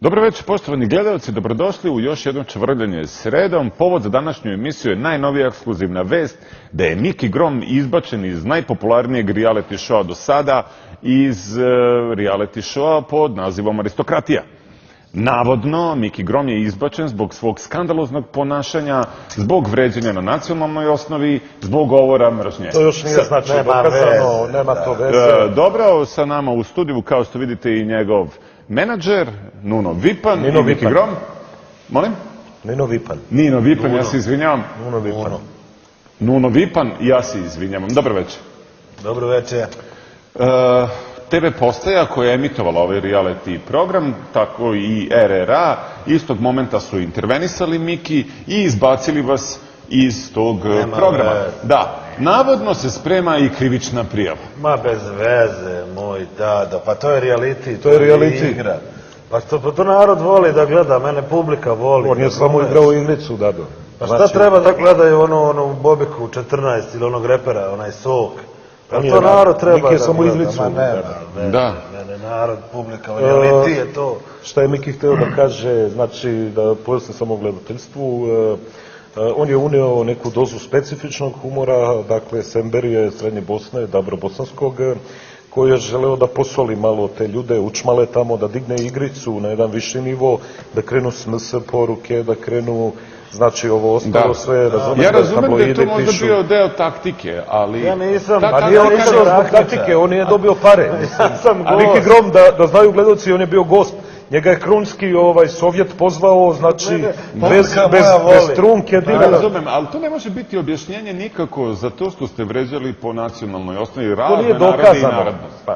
Dobro večer, poštovani gledalci, dobrodošli u još jedno čvrljanje sredom. Povod za današnju emisiju je najnovija ekskluzivna vest da je Miki Grom izbačen iz najpopularnijeg reality showa do sada, iz reality showa pod nazivom Aristokratija. Navodno, Miki Grom je izbačen zbog svog skandaloznog ponašanja, zbog vređanja na nacionalnoj osnovi, zbog govora mržnje. To još nije znači dokazano, nema to veze. Dobro, sa nama u studiju, kao što vidite, i njegov menadžer, Nuno Vipan i Miki Grom. Molim? Nino Vipan. Nino Vipan, ja se izvinjavam. Nuno Vipan. Nuno Vipan, ja se izvinjavam. Dobro večer. Dobro večer. TV postaja koja je emitovala ovaj reality program, tako i RRA, istog momenta su intervenisali Miki i izbacili vas iz tog programa. Da, navodno se sprema i krivična prijava. Ma bez veze, moj dado, pa to je reality, To je reality. igra. Pa to narod voli da gleda, mene publika voli. On je samo igrao igricu, Dado. Pa šta treba da gledaju onu Bobiku 14 ili onog repera, onaj Sok? Pa to narod treba da gleda. Miki je samo igricu. Ma nema, Da. mene narod, publika, reality je to. Šta je Miki hteo da kaže, znači da pojasne samo gledateljstvu, on je unio neku dozu specifičnog humora, dakle Semberije, Srednje Bosne, Dabrobosanskog, koji je želeo da posoli malo te ljude, učmale tamo, da digne igricu na jedan viši nivo, da krenu SMS poruke, da krenu, znači ovo ostalo sve, Ja razumem da je to možda bio deo taktike, ali... Ja nisam, Pa nije on išao zbog taktike, on je dobio pare. A Miki Grom, da znaju gledalci, on je bio gost. Njega je krunski Sovjet pozvao, znači, bez trunke. Ja razumem, ali to ne može biti objašnjenje nikako za to što ste vređali po nacionalnoj osnovi razne narode i narodnosti.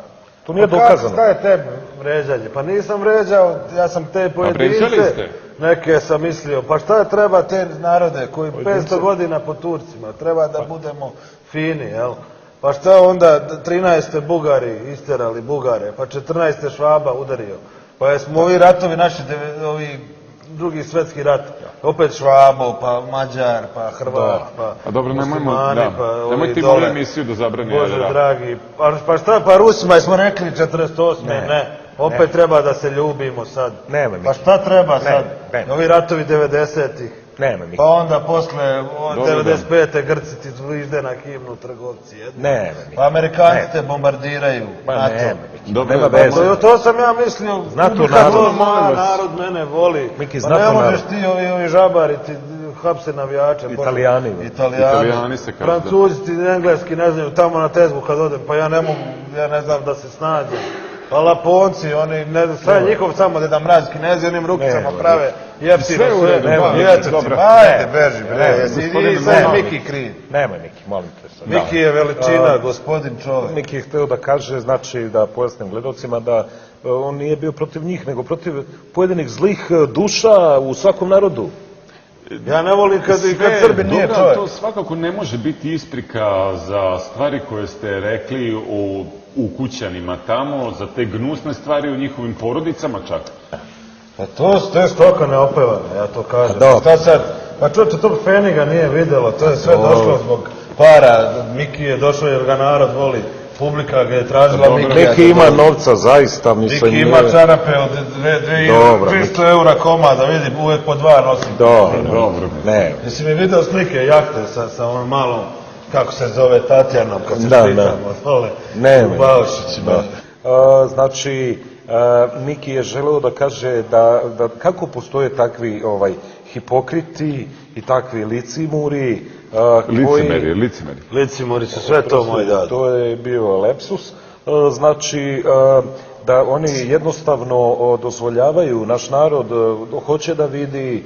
To nije dokazano. Šta je te vređanje? Pa nisam vređao, ja sam te pojedince, neke sam mislio, pa šta treba te narode koji 500 godina po Turcima, treba da budemo fini, jel? Pa šta onda 13. Bugari isterali Bugare, pa 14. Švaba udario, pa jesmo ovi ratovi naši, ovi drugi svetski rat, opet Švabo, pa Mađar, pa Hrvat, pa Muslimani, pa ovi nemojte dole. Nemojte emisiju da zabrani. Bože dragi, pa šta, pa Rusima smo rekli 48. Ne. Opet treba da se ljubimo sad. Pa šta treba sad? Ovi ratovi 90-ih. Pa onda posle 95. Grci ti zvižde na himnu, trgovci jedni. Pa Amerikanci te bombardiraju. Nema veze. To sam ja mislio. Zna to narod mene voli. Pa ne možeš ti ovi žabari ti hapse navijače. Italijani se kaže. Francuzi ti engleski ne znaju, tamo na tezgu kad odem, pa ja ne mogu, ja ne znam da se snađem. Pa Laponci, oni, ne znam, sve njihov samo Deda Mraz, Kinezi, onim rukicama prave jeftino sve. Ajde, beži, bre, i sad Miki kriv. Nemoj Miki, molim te sad. Miki je veličina, gospodin čovek. Miki je hteo da kaže, znači da pojasnim gledalcima da on nije bio protiv njih, nego protiv pojedinih zlih duša u svakom narodu. Ja ne volim kad Srbi nije čovjek. To svakako ne može biti isprika za stvari koje ste rekli u kućanima tamo, za te gnusne stvari u njihovim porodicama čak. Pa to je stoka neopevana, ja to kažem. Šta sad? Pa čujte, to Feniga nije videlo, to je sve došlo zbog para. Miki je došao jer ga narod voli. Publika ga je tražila. Miki ima novca, zaista, mislim. Miki ima čarape od 300 eura komada, vidim, uvek po dva nosim. Dobro. Jesi mi video slike jahte sa onom malom, kako se zove, Tatjanom, kad se špicamo dole u Baušićima. Znači, Miki je želeo da kaže da kako postoje takvi hipokriti i takvi licimuri. Licimuri su sve to, moj dad. To je bio lepsus. Znači, da oni jednostavno dozvoljavaju, naš narod hoće da vidi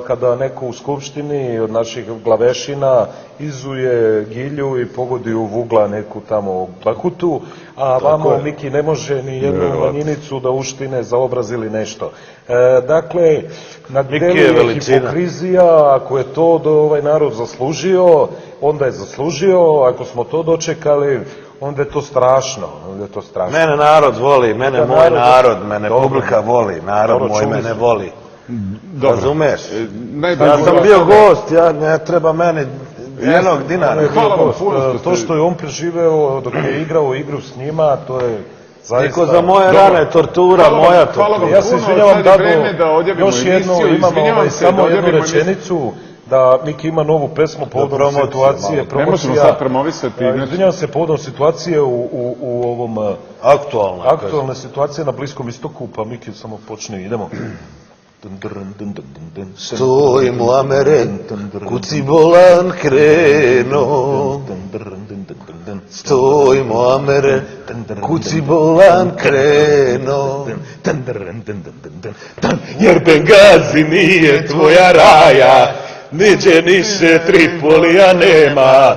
kada neko u skupštini od naših glavešina izuje gilju i pogodi u vugla neku tamo bakutu, a vamo Miki ne može ni jednu manjinicu da uštine za obraz ili nešto. Dakle, na delu je hipokrizija, ako je to da ovaj narod zaslužio, onda je zaslužio, ako smo to dočekali, onda je to strašno. Mene narod voli, mene moj narod, mene publika voli, narod moj mene voli. Razumeš? Ja sam bio gost, ne treba meni jednog dinara. To što je on preživeo dok je igrao igru s njima, to je Niko za moje rane, tortura, moja tortura. Ja se izvinjavam, Dado, još jedno, imamo samo jednu rečenicu, da Miki ima novu pesmu povodom situacije, Ne možemo sad promovisati. Izvinjavam se povodom situacije u ovom... Aktualne situacije na Bliskom istoku, pa Miki samo počne, idemo. Stoj Muamere, kuci bolan kreno. Stoj Muamere, kuci bolan kreno. Jer Bengazi nije tvoja raja, niđe niše Tripolija nema.